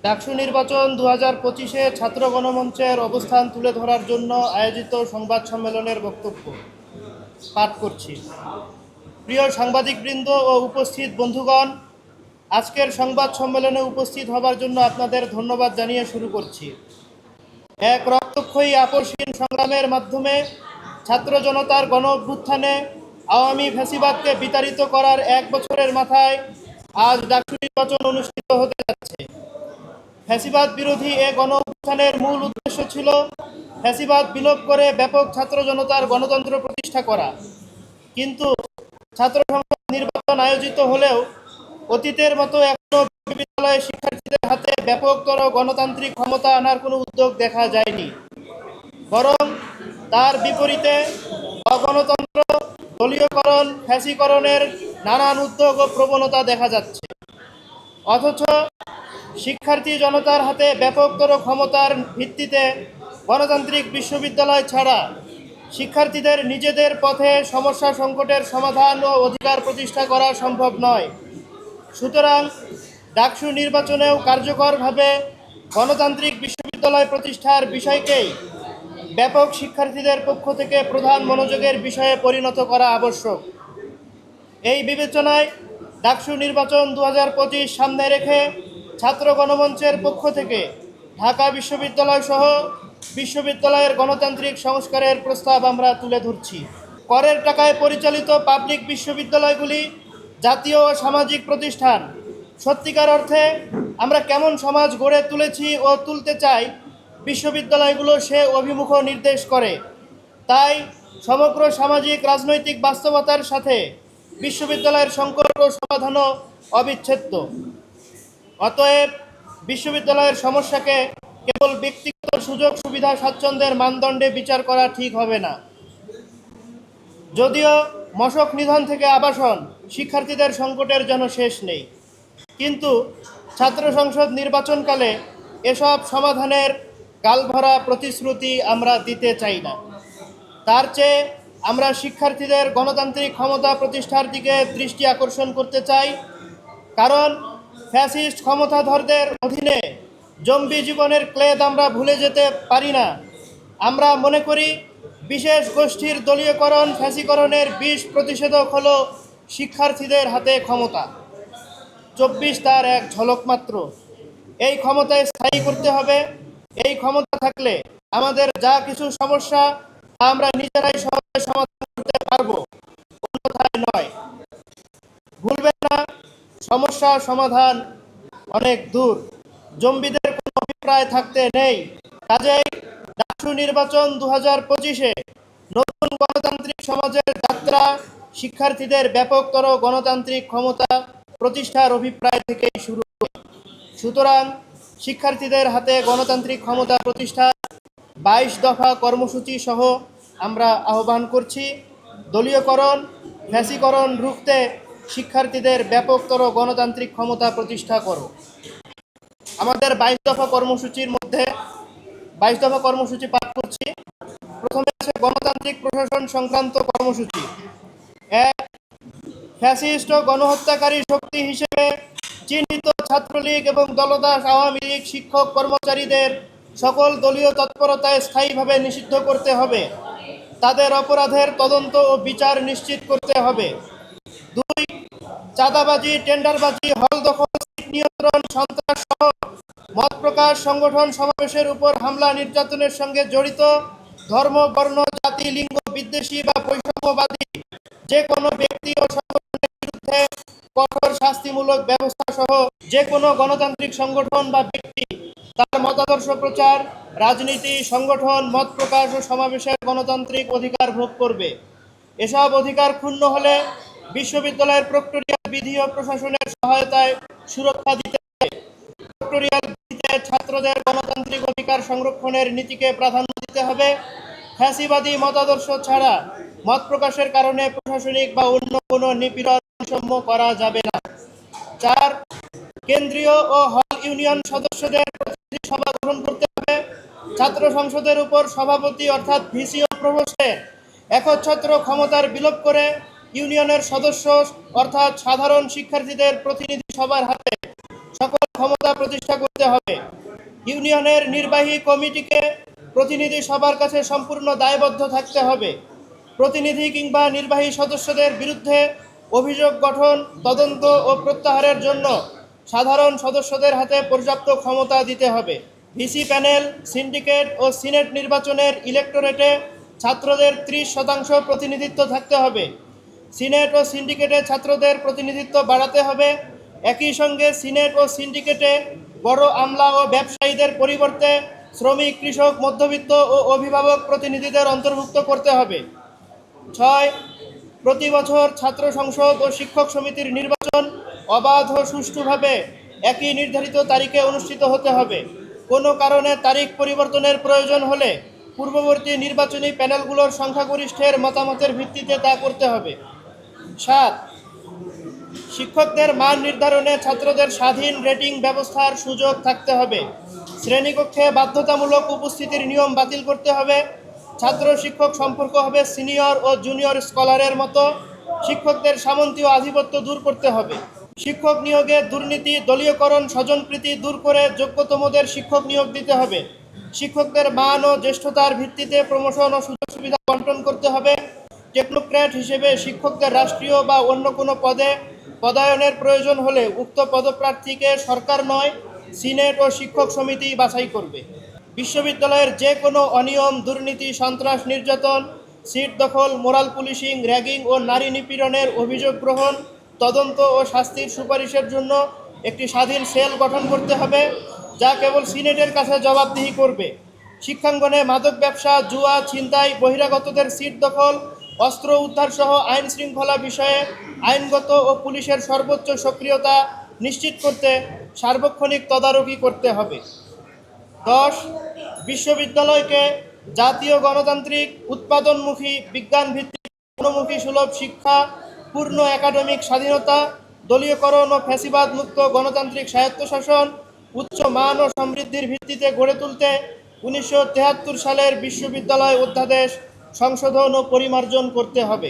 ডাকসু নির্বাচন 2025-এ ছাত্র গণমঞ্চের অবস্থান তুলে ধরার জন্য আয়োজিত সংবাদ সম্মেলনের বক্তব্য পাঠ করছি। প্রিয় সাংবাদিকবৃন্দ ও উপস্থিত বন্ধুগণ, আজকের সংবাদ সম্মেলনে উপস্থিত হবার জন্য আপনাদের ধন্যবাদ জানিয়ে শুরু করছি। এক রক্তক্ষয়ী আপসহীন সংগ্রামের মাধ্যমে ছাত্র জনতার গণ অভ্যুত্থানে আওয়ামী ফ্যাসিবাদকে বিতাড়িত করার 1 বছরের মাথায় আজ ডাকসু নির্বাচন অনুষ্ঠিত হতে যাচ্ছে। ফ্যাসিবাদ বিরোধী এ গণ অভ্যুত্থানের মূল উদ্দেশ্য ছিল ফ্যাসিবাদ বিলোপ করে ব্যাপক ছাত্র জনতার গণতন্ত্র প্রতিষ্ঠা করা। কিন্তু ছাত্র সংসদ নির্বাচন আয়োজিত হলেও অতীতের মতো এখনো বিশ্ববিদ্যালয়ের শিক্ষার্থীদের হাতে ব্যাপকতর গণতান্ত্রিক ক্ষমতা আনার কোনো উদ্যোগ দেখা যায়নি। বরং তার বিপরীতে অগণতন্ত্র, দলীয়করণ, ফ্যাসিকরণের নানান উদ্যোগ ও প্রবণতা দেখা যাচ্ছে। অথচ শিক্ষার্থী জনতার হাতে ব্যাপকতর ক্ষমতার ভিত্তিতে গণতান্ত্রিক বিশ্ববিদ্যালয় ছাড়া শিক্ষার্থীদের নিজেদের পথে সমস্যা সংকটের সমাধান ও অধিকার প্রতিষ্ঠা করা সম্ভব নয়। সুতরাং ডাকসু নির্বাচনেও কার্যকরভাবে গণতান্ত্রিক বিশ্ববিদ্যালয় প্রতিষ্ঠার বিষয়কেই ব্যাপক শিক্ষার্থীদের পক্ষ থেকে প্রধান মনোযোগের বিষয়ে পরিণত করা আবশ্যক। এই বিবেচনায় ডাকসু নির্বাচন 2025 সামনে রেখে ছাত্র গণমঞ্চের পক্ষ থেকে ঢাকা বিশ্ববিদ্যালয় সহ বিশ্ববিদ্যালয়ের গণতান্ত্রিক সংস্কারের প্রস্তাব আমরা তুলে ধরছি। করের টাকায় পরিচালিত পাবলিক বিশ্ববিদ্যালয়গুলি জাতীয় ও সামাজিক প্রতিষ্ঠান। সত্যিকার অর্থে আমরা কেমন সমাজ গড়ে তুলেছি ও তুলতে চাই, বিশ্ববিদ্যালয়গুলো সে অভিমুখ নির্দেশ করে। তাই সমগ্র সামাজিক রাজনৈতিক বাস্তবতার সাথে বিশ্ববিদ্যালয়ের সংকট ও সমাধানও অবিচ্ছেদ্য। অতএব বিশ্ববিদ্যালয়ের সমস্যাকে কেবল ব্যক্তিগত সুযোগ সুবিধা স্বাচ্ছন্দ্যের মানদণ্ডে বিচার করা ঠিক হবে না। যদিও মশক নিধন থেকে আবাসন, শিক্ষার্থীদের সংকটের যেন শেষ নেই, কিন্তু ছাত্র সংসদ নির্বাচনকালে এসব সমাধানের গালভরা প্রতিশ্রুতি আমরা দিতে চাই না। তার চেয়ে আমরা শিক্ষার্থীদের গণতান্ত্রিক ক্ষমতা প্রতিষ্ঠার দিকে দৃষ্টি আকর্ষণ করতে চাই। কারণ ফ্যাসিস্ট ক্ষমতাধরদের অধীনে জম্বি জীবনের ক্লেদ আমরা ভুলে যেতে পারি না। আমরা মনে করি বিশেষ গোষ্ঠীর দলীয়করণ, ফ্যাসিকরণের বিষ প্রতিষেধক হলো শিক্ষার্থীদের হাতে ক্ষমতা। 24 তার এক ঝলক মাত্র। এই ক্ষমতায় স্থায়ী করতে হবে। এই ক্ষমতা থাকলে আমাদের যা কিছু সমস্যা তা আমরা নিজেরাই সহজে সমাধান করতে পারবো, অন্যথায় নয়। ভুলবেন না, সমস্যা সমাধান অনেক দূর, জম্বিদের কোনো অভিপ্রায় থাকতে নেই। কাজেই ডাকসু নির্বাচন 2025-এ নতুন গণতান্ত্রিক সমাজের যাত্রা শিক্ষার্থীদের ব্যাপকতর গণতান্ত্রিক ক্ষমতা প্রতিষ্ঠার অভিপ্রায় থেকেই শুরু। সুতরাং শিক্ষার্থীদের হাতে গণতান্ত্রিক ক্ষমতা প্রতিষ্ঠা 22 দফা কর্মসূচি সহ আমরা আহ্বান করছি। দলীয়করণ, ফ্যাসিকরণ রুখতে শিক্ষার্থীদের ব্যাপকতর গণতান্ত্রিক ক্ষমতা প্রতিষ্ঠা করো। আমাদের 22 দফা কর্মসূচির মধ্যে 22 দফা কর্মসূচি পাঠ করছি। প্রথমে আছে গণতান্ত্রিক প্রশাসন সংক্রান্ত কর্মসূচি। 1. ফ্যাসিস্ট ও গণহত্যাকারী শক্তি হিসেবে চিহ্নিত ছাত্রলীগ এবং দলদাস আওয়ামী লীগ শিক্ষক কর্মচারীদের সকল দলীয় তৎপরতায় স্থায়ীভাবে নিষিদ্ধ করতে হবে। তাদের অপরাধের তদন্ত ও বিচার নিশ্চিত করতে হবে। 2. চাঁদাবাজি, টেন্ডারবাজি, হল দখল, সিট নিয়ন্ত্রণ, সন্ত্রাস সহ মত প্রকাশ, সংগঠন, সমাবেশের উপর হামলা, নির্যাতনের সঙ্গে জড়িত ধর্ম, বর্ণ, জাতি, লিঙ্গ বিদ্বেষী বা বৈষম্যবাদী যে কোনো ব্যক্তি ও সংগঠনের বিরুদ্ধে কঠোর শাস্তিমূলক ব্যবস্থা সহ যে কোনো গণতান্ত্রিক সংগঠন বা ব্যক্তি তার মতাদর্শ প্রচার, রাজনীতি, সংগঠন, মত প্রকাশ ও সমাবেশের গণতান্ত্রিক অধিকার ভোগ করবে। এসব অধিকার ক্ষুণ্ণ হলে বিশ্ববিদ্যালয়ের প্রক্টোরিয়াল বিধি ও প্রশাসনের সহায়তায় সুরক্ষা দিতে হবে। প্রক্টোরিয়াল বিধিতে ছাত্রদের গণতান্ত্রিক অধিকার সংরক্ষণের নীতিকে প্রাধান্য দিতে হবে। ফ্যাসিবাদী মতাদর্শ ছাড়া মত প্রকাশের কারণে প্রশাসনিক বা অন্য কোনো নিপীড়ন বৈষম্য করা যাবে না। 4. কেন্দ্রীয় ও হল ইউনিয়ন সদস্যদের প্রতিনিধি সভা গঠন করতে হবে। ছাত্র সংসদের উপর সভাপতি অর্থাৎ ভিসি ও প্রভোস্টের একচ্ছত্র ক্ষমতার বিলোপ করে ইউনিয়নের সদস্য অর্থাৎ সাধারণ শিক্ষার্থীদের প্রতিনিধি সভার হাতে সকল ক্ষমতা প্রতিষ্ঠা করতে হবে। ইউনিয়নের নির্বাহী কমিটিকে প্রতিনিধি সবার কাছে সম্পূর্ণ দায়বদ্ধ থাকতে হবে। প্রতিনিধি কিংবা নির্বাহী সদস্যদের বিরুদ্ধে অভিযোগ গঠন, তদন্ত ও প্রত্যাহারের জন্য সাধারণ সদস্যদের হাতে পর্যাপ্ত ক্ষমতা দিতে হবে। ভিসি প্যানেল, সিন্ডিকেট ও সিনেট নির্বাচনের ইলেকটোরেটে ছাত্রদের 30% প্রতিনিধিত্ব থাকতে হবে। সিনেট ও সিন্ডিকেটে ছাত্রদের প্রতিনিধিত্ব বাড়াতে হবে। একই সঙ্গে সিনেট ও সিন্ডিকেটে বড় আমলা ও ব্যবসায়ীদের পরিবর্তে শ্রমিক, কৃষক, মধ্যবিত্ত ও অভিভাবক প্রতিনিধিদের অন্তর্ভুক্ত করতে হবে। 6. প্রতি বছর ছাত্র সংসদ ও শিক্ষক সমিতির নির্বাচন অবাধ ও সুষ্ঠুভাবে একই নির্ধারিত তারিখে অনুষ্ঠিত হতে হবে। কোনো কারণে তারিখ পরিবর্তনের প্রয়োজন হলে পূর্ববর্তী নির্বাচনী প্যানেলগুলোর সংখ্যাগরিষ্ঠের মতামতের ভিত্তিতে তা করতে হবে। 7. শিক্ষকদের মান নির্ধারণে ছাত্রদের স্বাধীন রেটিং ব্যবস্থার সুযোগ থাকতে হবে। শ্রেণীকক্ষে বাধ্যতামূলক উপস্থিতির নিয়ম বাতিল করতে হবে। ছাত্র শিক্ষক সম্পর্ক হবে সিনিয়র ও জুনিয়র স্কলারের মতো। শিক্ষকদের সামন্তীয় আধিপত্য দূর করতে হবে। শিক্ষক নিয়োগে দুর্নীতি, দলীয়করণ, স্বজনপ্রীতি দূর করে যোগ্যতমদের শিক্ষক নিয়োগ দিতে হবে। শিক্ষকদের মান ও জ্যেষ্ঠতার ভিত্তিতে প্রমোশন ও সুযোগ সুবিধা বন্টন করতে হবে। টেকনোক্র্যাট হিসেবে শিক্ষকদের রাষ্ট্রীয় বা অন্য কোনো পদে পদায়নের প্রয়োজন হলে উক্ত পদপ্রার্থীকে সরকার নয়, সিনেট ও শিক্ষক সমিতি বাছাই করবে। বিশ্ববিদ্যালয়ের যে কোনো অনিয়ম, দুর্নীতি, সন্ত্রাস, নির্যাতন, সিট দখল, মোরাল পুলিশিং, র্যাগিং ও নারী নিপীড়নের অভিযোগ গ্রহণ, তদন্ত ও শাস্তির সুপারিশের জন্য একটি স্বাধীন সেল গঠন করতে হবে, যা কেবল সিনেটের কাছে জবাবদিহি করবে। শিক্ষাঙ্গনে মাদক ব্যবসা, জুয়া, ছিনতাই, বহিরাগতদের সিট দখল, অস্ত্র উদ্ধার সহ আইন শৃঙ্খলা বিষয়ে আইনগত ও পুলিশের সর্বোচ্চ সক্রিয়তা নিশ্চিত করতে সার্বক্ষণিক তদারকি করতে হবে। 10. বিশ্ববিদ্যালয়কে জাতীয় গণতান্ত্রিক, উৎপাদনমুখী, বিজ্ঞানভিত্তিক, মনোমুখী সুলভ শিক্ষা, পূর্ণ একাডেমিক স্বাধীনতা, দলীয়করণ ও ফ্যাসিবাদ মুক্ত গণতান্ত্রিক স্বায়ত্তশাসন, উচ্চ মান ও সমৃদ্ধির ভিত্তিতে গড়ে তুলতে 1973 সালের বিশ্ববিদ্যালয় অধ্যাদেশ সংশোধন ও পরিমার্জন করতে হবে।